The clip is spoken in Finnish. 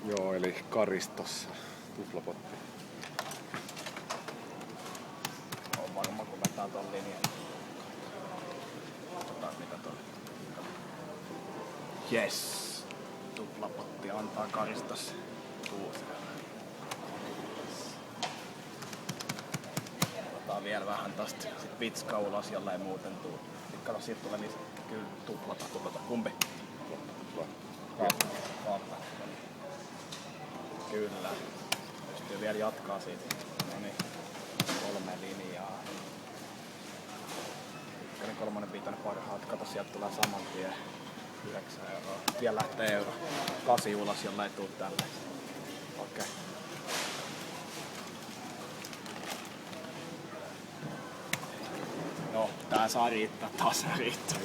Joo, eli Karistossa tuplapotti. On varma, kun vetää ton linjan. Katsotaan mitä toi. Jes! Tuplapotti antaa Karistossa 6 €. Otetaan vielä vähän tosta. Sit vitska ulos, jolla ei muuten tuu. Sit kato, siitä tulee niitä kyllä tuplata. Kumpi? Kahta. Kyllä. Pystyy vielä jatkaa siitä. Noniin. 3 linjaa. 1, 3, 5 parhaat. Kato, sieltä tulee saman tien 9 €. Vielä lähtee euro. 8 ulos, jolla ei tuu tälle. Okei. No, tää saa riittää. Taas riittää.